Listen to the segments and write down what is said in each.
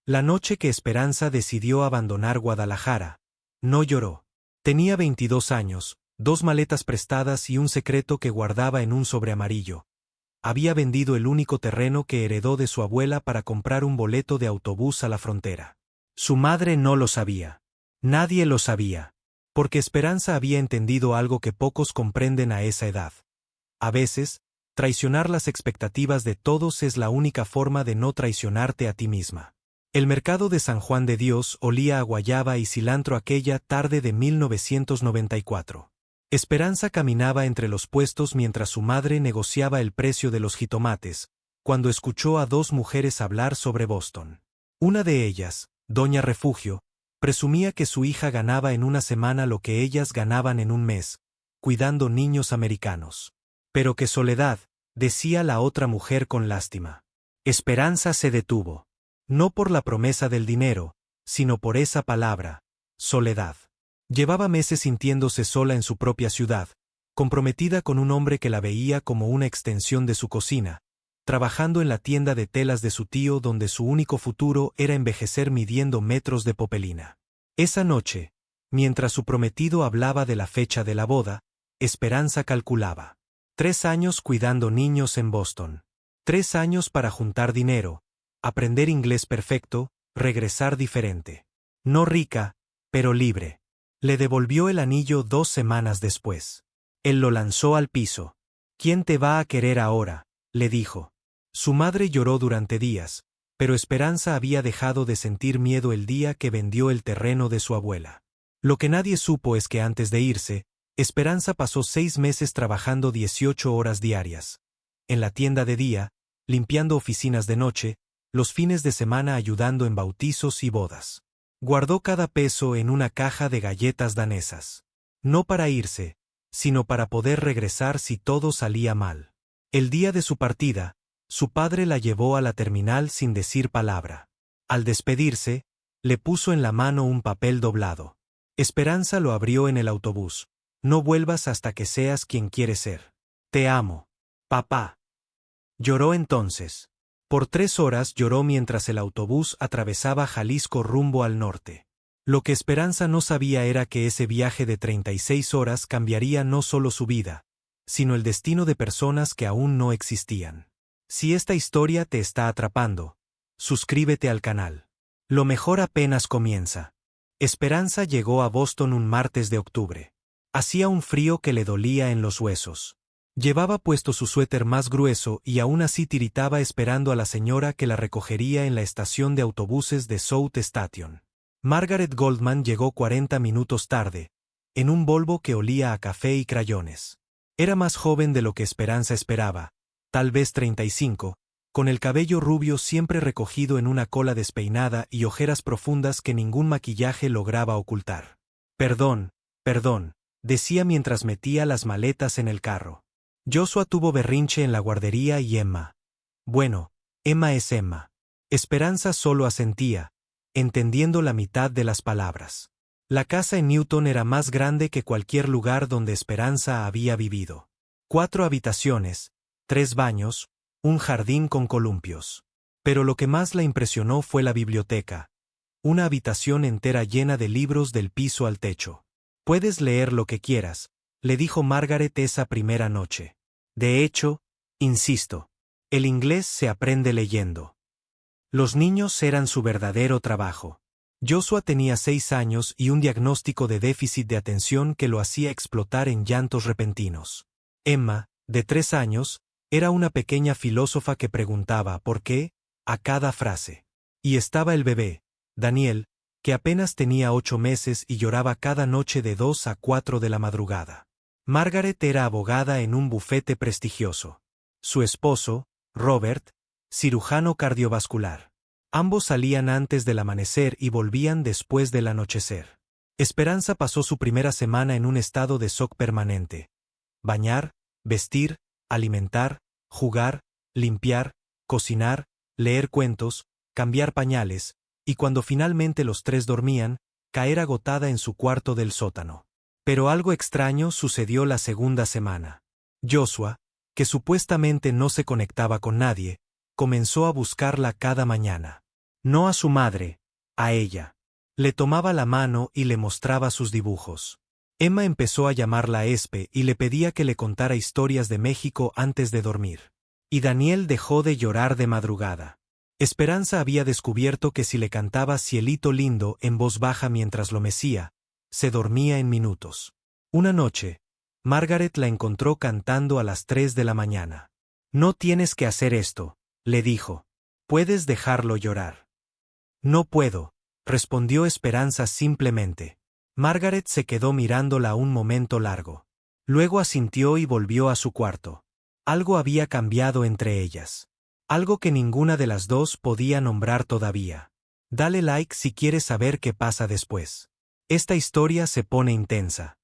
La noche que Esperanza decidió abandonar Guadalajara, no lloró. Tenía 22 años, 2 maletas prestadas y un secreto que guardaba en un sobre amarillo. Había vendido el único terreno que heredó de su abuela para comprar un boleto de autobús a la frontera. Su madre no lo sabía. Nadie lo sabía. Porque Esperanza había entendido algo que pocos comprenden a esa edad. A veces, traicionar las expectativas de todos es la única forma de no traicionarte a ti misma. El mercado de San Juan de Dios olía a guayaba y cilantro aquella tarde de 1994. Esperanza caminaba entre los puestos mientras su madre negociaba el precio de los jitomates, cuando escuchó a 2 mujeres hablar sobre Boston. Una de ellas, Doña Refugio, presumía que su hija ganaba en una semana lo que ellas ganaban en un mes, cuidando niños americanos. Pero que Soledad, decía la otra mujer con lástima. Esperanza se detuvo. No por la promesa del dinero, sino por esa palabra, soledad. Llevaba meses sintiéndose sola en su propia ciudad, comprometida con un hombre que la veía como una extensión de su cocina, trabajando en la tienda de telas de su tío donde su único futuro era envejecer midiendo metros de popelina. Esa noche, mientras su prometido hablaba de la fecha de la boda, Esperanza calculaba. 3 años cuidando niños en Boston. 3 años para juntar dinero, aprender inglés perfecto, regresar diferente. No rica, pero libre. Le devolvió el anillo 2 semanas después. Él lo lanzó al piso. ¿Quién te va a querer ahora?, le dijo. Su madre lloró durante días, pero Esperanza había dejado de sentir miedo el día que vendió el terreno de su abuela. Lo que nadie supo es que antes de irse, Esperanza pasó 6 meses trabajando 18 horas diarias. En la tienda de día, limpiando oficinas de noche, los fines de semana ayudando en bautizos y bodas. Guardó cada peso en una caja de galletas danesas. No para irse, sino para poder regresar si todo salía mal. El día de su partida, su padre la llevó a la terminal sin decir palabra. Al despedirse, le puso en la mano un papel doblado. Esperanza lo abrió en el autobús. No vuelvas hasta que seas quien quieres ser. Te amo, papá. Lloró entonces. Por 3 horas lloró mientras el autobús atravesaba Jalisco rumbo al norte. Lo que Esperanza no sabía era que ese viaje de 36 horas cambiaría no solo su vida, sino el destino de personas que aún no existían. Si esta historia te está atrapando, suscríbete al canal. Lo mejor apenas comienza. Esperanza llegó a Boston un martes de octubre. Hacía un frío que le dolía en los huesos. Llevaba puesto su suéter más grueso y aún así tiritaba esperando a la señora que la recogería en la estación de autobuses de South Station. Margaret Goldman llegó 40 minutos tarde, en un Volvo que olía a café y crayones. Era más joven de lo que Esperanza esperaba, tal vez 35, con el cabello rubio siempre recogido en una cola despeinada y ojeras profundas que ningún maquillaje lograba ocultar. Perdón, decía mientras metía las maletas en el carro. Joshua tuvo berrinche en la guardería y Emma. Bueno, Emma es Emma. Esperanza solo asentía, entendiendo la mitad de las palabras. La casa en Newton era más grande que cualquier lugar donde Esperanza había vivido. 4 habitaciones, 3 baños, un jardín con columpios. Pero lo que más la impresionó fue la biblioteca. Una habitación entera llena de libros del piso al techo. Puedes leer lo que quieras, le dijo Margaret esa primera noche. De hecho, insisto, el inglés se aprende leyendo. Los niños eran su verdadero trabajo. Joshua tenía 6 años y un diagnóstico de déficit de atención que lo hacía explotar en llantos repentinos. Emma, de 3 años, era una pequeña filósofa que preguntaba ¿por qué? A cada frase. Y estaba el bebé, Daniel, que apenas tenía 8 meses y lloraba cada noche de 2 a 4 de la madrugada. Margaret era abogada en un bufete prestigioso. Su esposo, Robert, cirujano cardiovascular. Ambos salían antes del amanecer y volvían después del anochecer. Esperanza pasó su primera semana en un estado de shock permanente. Bañar, vestir, alimentar, jugar, limpiar, cocinar, leer cuentos, cambiar pañales, y cuando finalmente los 3 dormían, caer agotada en su cuarto del sótano. Pero algo extraño sucedió la segunda semana. Joshua, que supuestamente no se conectaba con nadie, comenzó a buscarla cada mañana. No a su madre, a ella. Le tomaba la mano y le mostraba sus dibujos. Emma empezó a llamarla Espe y le pedía que le contara historias de México antes de dormir. Y Daniel dejó de llorar de madrugada. Esperanza había descubierto que si le cantaba Cielito lindo en voz baja mientras lo mecía, se dormía en minutos. Una noche, Margaret la encontró cantando a las 3 de la mañana. No tienes que hacer esto, le dijo. Puedes dejarlo llorar. No puedo, respondió Esperanza simplemente. Margaret se quedó mirándola un momento largo. Luego asintió y volvió a su cuarto. Algo había cambiado entre ellas. Algo que ninguna de las dos podía nombrar todavía. Dale like si quieres saber qué pasa después. Esta historia se pone intensa.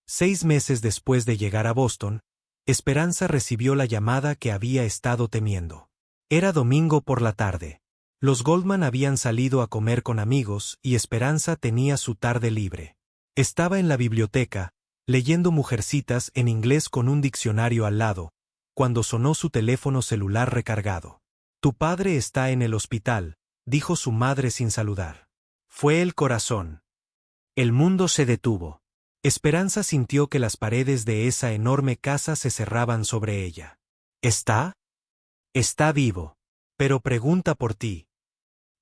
6 meses después de llegar a Boston, Esperanza recibió la llamada que había estado temiendo. Era domingo por la tarde. Los Goldman habían salido a comer con amigos y Esperanza tenía su tarde libre. Estaba en la biblioteca, leyendo Mujercitas en inglés con un diccionario al lado, cuando sonó su teléfono celular recargado. Tu padre está en el hospital, dijo su madre sin saludar. Fue el corazón. El mundo se detuvo. Esperanza sintió que las paredes de esa enorme casa se cerraban sobre ella. ¿Está? Está vivo. Pero pregunta por ti.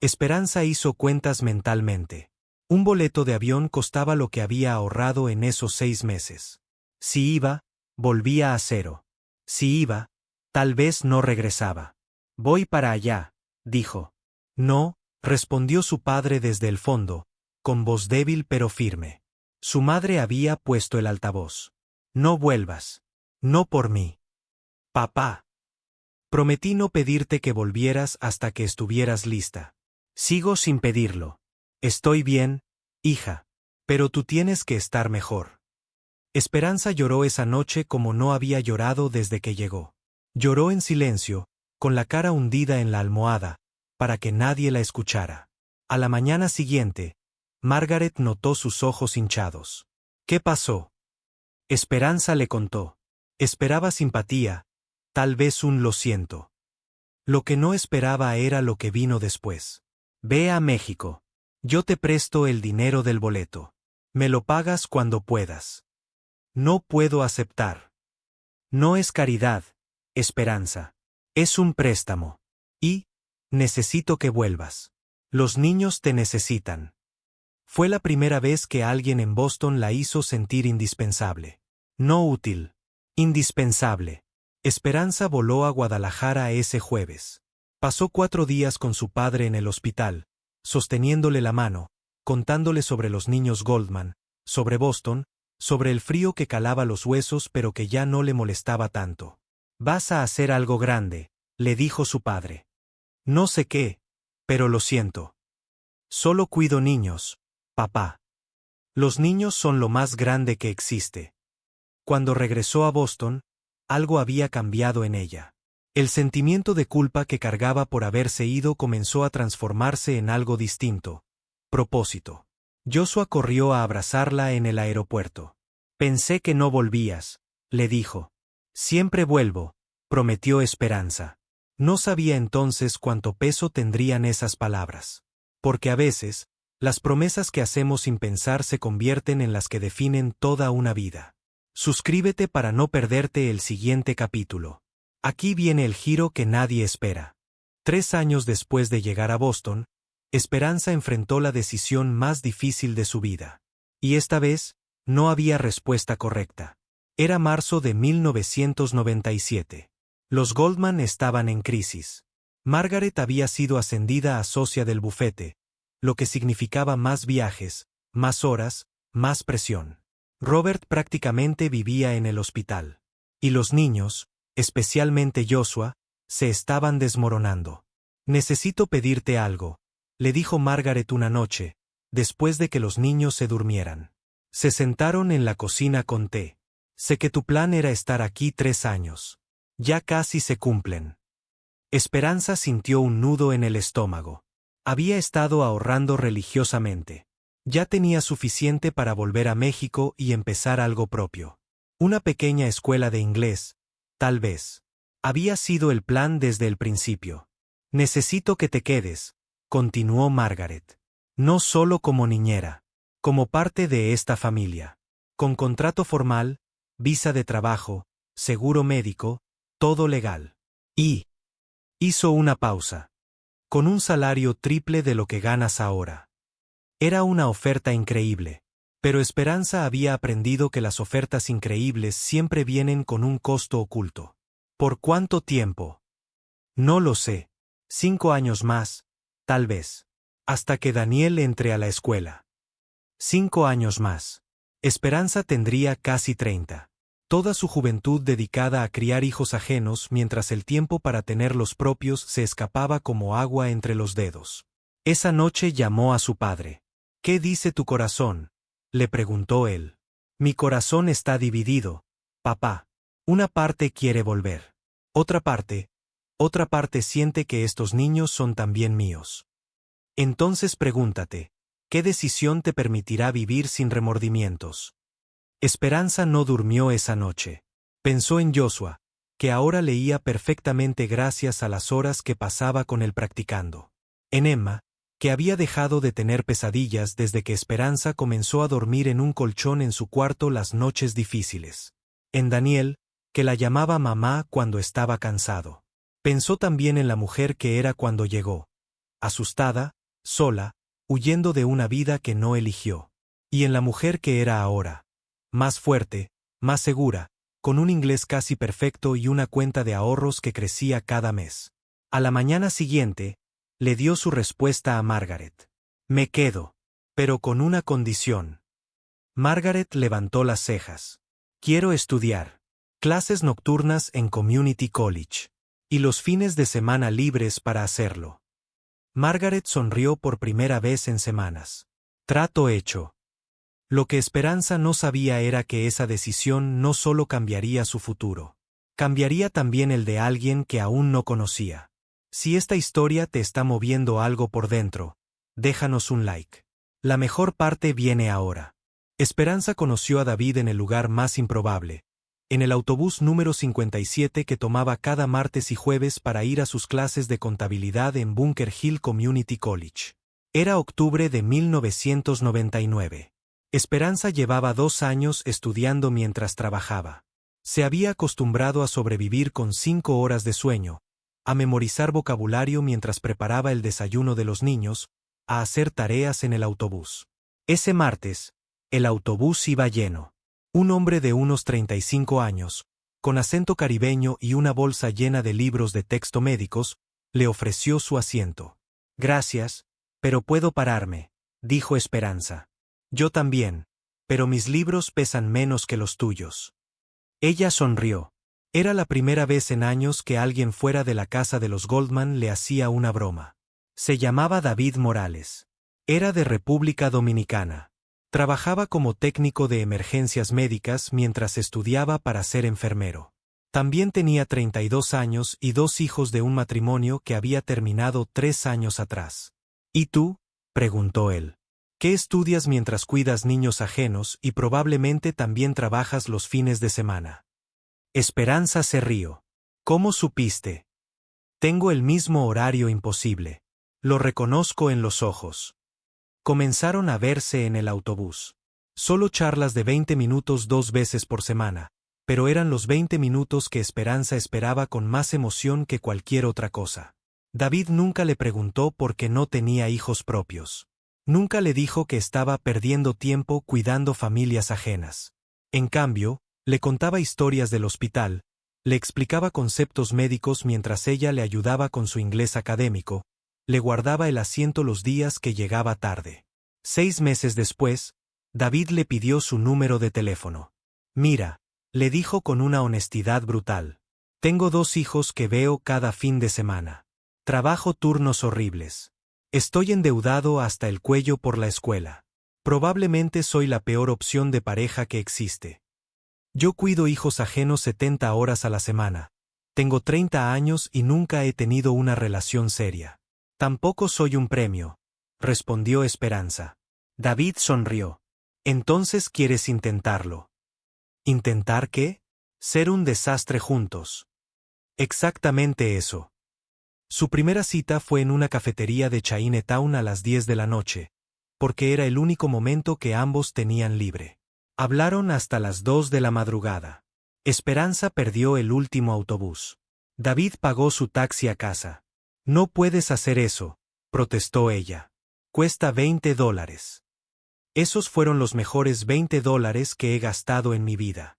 Esperanza hizo cuentas mentalmente. Un boleto de avión costaba lo que había ahorrado en esos 6 meses. Si iba, volvía a cero. Si iba, tal vez no regresaba. Voy para allá, dijo. No, respondió su padre desde el fondo, con voz débil pero firme. Su madre había puesto el altavoz. No vuelvas. No por mí. Papá. Prometí no pedirte que volvieras hasta que estuvieras lista. Sigo sin pedirlo. Estoy bien, hija. Pero tú tienes que estar mejor. Esperanza lloró esa noche como no había llorado desde que llegó. Lloró en silencio, con la cara hundida en la almohada, para que nadie la escuchara. A la mañana siguiente, Margaret notó sus ojos hinchados. ¿Qué pasó? Esperanza le contó. Esperaba simpatía, tal vez un lo siento. Lo que no esperaba era lo que vino después. Ve a México. Yo te presto el dinero del boleto. Me lo pagas cuando puedas. No puedo aceptar. No es caridad, Esperanza. Es un préstamo. Y, necesito que vuelvas. Los niños te necesitan. Fue la primera vez que alguien en Boston la hizo sentir indispensable. No útil. Indispensable. Esperanza voló a Guadalajara ese jueves. Pasó 4 días con su padre en el hospital, sosteniéndole la mano, contándole sobre los niños Goldman, sobre Boston, sobre el frío que calaba los huesos pero que ya no le molestaba tanto. Vas a hacer algo grande, le dijo su padre. No sé qué, pero lo siento. Solo cuido niños, papá. Los niños son lo más grande que existe. Cuando regresó a Boston, algo había cambiado en ella. El sentimiento de culpa que cargaba por haberse ido comenzó a transformarse en algo distinto. Propósito. Joshua corrió a abrazarla en el aeropuerto. Pensé que no volvías, le dijo. Siempre vuelvo, prometió Esperanza. No sabía entonces cuánto peso tendrían esas palabras. Porque a veces, las promesas que hacemos sin pensar se convierten en las que definen toda una vida. Suscríbete para no perderte el siguiente capítulo. Aquí viene el giro que nadie espera. 3 años después de llegar a Boston, Esperanza enfrentó la decisión más difícil de su vida. Y esta vez, no había respuesta correcta. Era marzo de 1997. Los Goldman estaban en crisis. Margaret había sido ascendida a socia del bufete, lo que significaba más viajes, más horas, más presión. Robert prácticamente vivía en el hospital. Y los niños, especialmente Joshua, se estaban desmoronando. Necesito pedirte algo, le dijo Margaret una noche, después de que los niños se durmieran. Se sentaron en la cocina con té. Sé que tu plan era estar aquí 3 años. Ya casi se cumplen. Esperanza sintió un nudo en el estómago. Había estado ahorrando religiosamente. Ya tenía suficiente para volver a México y empezar algo propio. Una pequeña escuela de inglés, tal vez. Había sido el plan desde el principio. Necesito que te quedes, continuó Margaret. No solo como niñera, como parte de esta familia. Con contrato formal, visa de trabajo, seguro médico, todo legal. Y hizo una pausa. Con un salario triple de lo que ganas ahora. Era una oferta increíble. Pero Esperanza había aprendido que las ofertas increíbles siempre vienen con un costo oculto. ¿Por cuánto tiempo? No lo sé. 5 años más, tal vez. Hasta que Daniel entre a la escuela. 5 años más. Esperanza tendría casi 30. Toda su juventud dedicada a criar hijos ajenos mientras el tiempo para tener los propios se escapaba como agua entre los dedos. Esa noche llamó a su padre. ¿Qué dice tu corazón?, le preguntó él. Mi corazón está dividido, papá. Una parte quiere volver. Otra parte siente que estos niños son también míos. Entonces pregúntate, ¿qué decisión te permitirá vivir sin remordimientos? Esperanza no durmió esa noche. Pensó en Joshua, que ahora leía perfectamente gracias a las horas que pasaba con él practicando. En Emma, que había dejado de tener pesadillas desde que Esperanza comenzó a dormir en un colchón en su cuarto las noches difíciles. En Daniel, que la llamaba mamá cuando estaba cansado. Pensó también en la mujer que era cuando llegó. Asustada, sola, huyendo de una vida que no eligió. Y en la mujer que era ahora. Más fuerte, más segura, con un inglés casi perfecto y una cuenta de ahorros que crecía cada mes. A la mañana siguiente, le dio su respuesta a Margaret. Me quedo. Pero con una condición. Margaret levantó las cejas. Quiero estudiar. Clases nocturnas en Community College. Y los fines de semana libres para hacerlo. Margaret sonrió por primera vez en semanas. Trato hecho. Lo que Esperanza no sabía era que esa decisión no solo cambiaría su futuro. Cambiaría también el de alguien que aún no conocía. Si esta historia te está moviendo algo por dentro, déjanos un like. La mejor parte viene ahora. Esperanza conoció a David en el lugar más improbable, en el autobús número 57 que tomaba cada martes y jueves para ir a sus clases de contabilidad en Bunker Hill Community College. Era octubre de 1999. Esperanza llevaba 2 años estudiando mientras trabajaba. Se había acostumbrado a sobrevivir con 5 horas de sueño, a memorizar vocabulario mientras preparaba el desayuno de los niños, a hacer tareas en el autobús. Ese martes, el autobús iba lleno. Un hombre de unos 35 años, con acento caribeño y una bolsa llena de libros de texto médicos, le ofreció su asiento. Gracias, pero puedo pararme, dijo Esperanza. Yo también, pero mis libros pesan menos que los tuyos. Ella sonrió. Era la primera vez en años que alguien fuera de la casa de los Goldman le hacía una broma. Se llamaba David Morales. Era de República Dominicana. Trabajaba como técnico de emergencias médicas mientras estudiaba para ser enfermero. También tenía 32 años y 2 hijos de un matrimonio que había terminado 3 años atrás. ¿Y tú?, preguntó él. ¿Qué estudias mientras cuidas niños ajenos y probablemente también trabajas los fines de semana? Esperanza se rió. ¿Cómo supiste? Tengo el mismo horario imposible. Lo reconozco en los ojos. Comenzaron a verse en el autobús. Solo charlas de 20 minutos 2 veces por semana, pero eran los 20 minutos que Esperanza esperaba con más emoción que cualquier otra cosa. David nunca le preguntó por qué no tenía hijos propios. Nunca le dijo que estaba perdiendo tiempo cuidando familias ajenas. En cambio, le contaba historias del hospital, le explicaba conceptos médicos mientras ella le ayudaba con su inglés académico, le guardaba el asiento los días que llegaba tarde. 6 meses después, David le pidió su número de teléfono. Mira, le dijo con una honestidad brutal. Tengo 2 hijos que veo cada fin de semana. Trabajo turnos horribles. Estoy endeudado hasta el cuello por la escuela. Probablemente soy la peor opción de pareja que existe. Yo cuido hijos ajenos 70 horas a la semana. Tengo 30 años y nunca he tenido una relación seria. Tampoco soy un premio, respondió Esperanza. David sonrió. Entonces quieres intentarlo. ¿Intentar qué? Ser un desastre juntos. Exactamente eso. Su primera cita fue en una cafetería de Chinatown a las 10 de la noche, porque era el único momento que ambos tenían libre. Hablaron hasta las 2 de la madrugada. Esperanza perdió el último autobús. David pagó su taxi a casa. No puedes hacer eso, protestó ella. Cuesta $20. Esos fueron los mejores $20 que he gastado en mi vida.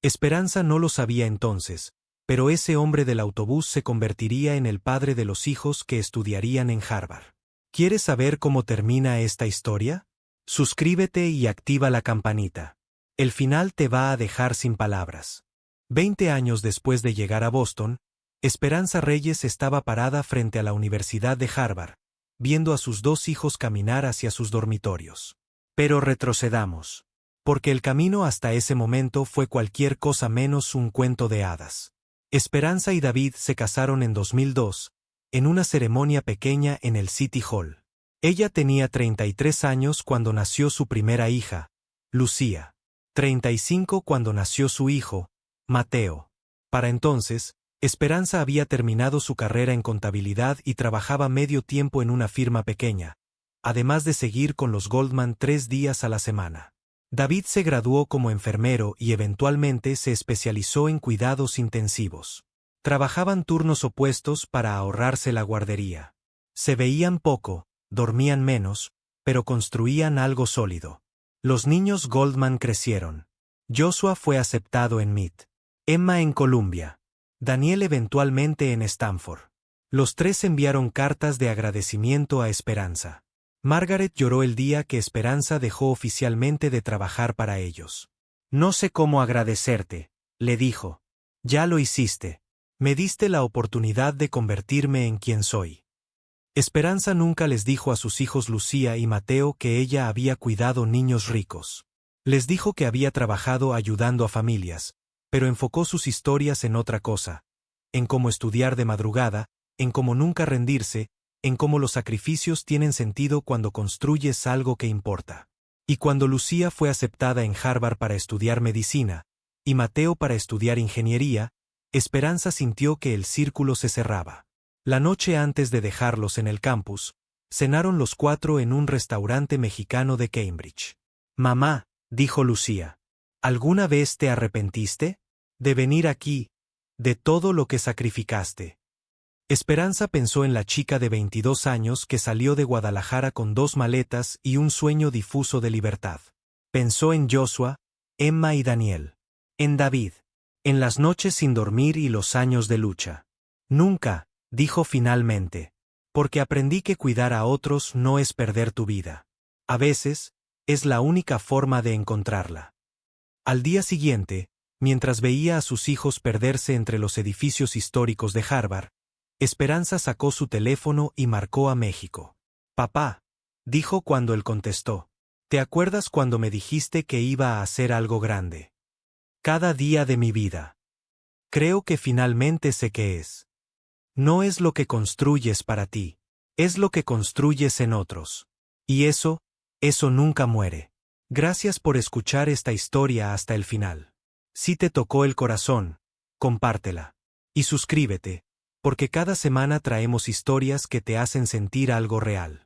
Esperanza no lo sabía entonces, pero ese hombre del autobús se convertiría en el padre de los hijos que estudiarían en Harvard. ¿Quieres saber cómo termina esta historia? Suscríbete y activa la campanita. El final te va a dejar sin palabras. 20 años después de llegar a Boston, Esperanza Reyes estaba parada frente a la Universidad de Harvard, viendo a sus dos hijos caminar hacia sus dormitorios. Pero retrocedamos, porque el camino hasta ese momento fue cualquier cosa menos un cuento de hadas. Esperanza y David se casaron en 2002, en una ceremonia pequeña en el City Hall. Ella tenía 33 años cuando nació su primera hija, Lucía. 35 cuando nació su hijo, Mateo. Para entonces, Esperanza había terminado su carrera en contabilidad y trabajaba medio tiempo en una firma pequeña, además de seguir con los Goldman 3 días a la semana. David se graduó como enfermero y eventualmente se especializó en cuidados intensivos. Trabajaban turnos opuestos para ahorrarse la guardería. Se veían poco, dormían menos, pero construían algo sólido. Los niños Goldman crecieron. Joshua fue aceptado en MIT. Emma en Columbia. Daniel eventualmente en Stanford. Los tres enviaron cartas de agradecimiento a Esperanza. Margaret lloró el día que Esperanza dejó oficialmente de trabajar para ellos. No sé cómo agradecerte, le dijo. Ya lo hiciste. Me diste la oportunidad de convertirme en quien soy. Esperanza nunca les dijo a sus hijos Lucía y Mateo que ella había cuidado niños ricos. Les dijo que había trabajado ayudando a familias, pero enfocó sus historias en otra cosa, en cómo estudiar de madrugada, en cómo nunca rendirse, en cómo los sacrificios tienen sentido cuando construyes algo que importa. Y cuando Lucía fue aceptada en Harvard para estudiar medicina, y Mateo para estudiar ingeniería, Esperanza sintió que el círculo se cerraba. La noche antes de dejarlos en el campus, cenaron los cuatro en un restaurante mexicano de Cambridge. Mamá, dijo Lucía, ¿alguna vez te arrepentiste? De venir aquí, de todo lo que sacrificaste. Esperanza pensó en la chica de 22 años que salió de Guadalajara con 2 maletas y un sueño difuso de libertad. Pensó en Joshua, Emma y Daniel. En David. En las noches sin dormir y los años de lucha. Nunca, dijo finalmente, porque aprendí que cuidar a otros no es perder tu vida. A veces, es la única forma de encontrarla. Al día siguiente, mientras veía a sus hijos perderse entre los edificios históricos de Harvard, Esperanza sacó su teléfono y marcó a México. Papá, dijo cuando él contestó, ¿te acuerdas cuando me dijiste que iba a hacer algo grande? Cada día de mi vida. Creo que finalmente sé qué es. No es lo que construyes para ti, es lo que construyes en otros. Y eso nunca muere. Gracias por escuchar esta historia hasta el final. Si te tocó el corazón, compártela. Y suscríbete, porque cada semana traemos historias que te hacen sentir algo real.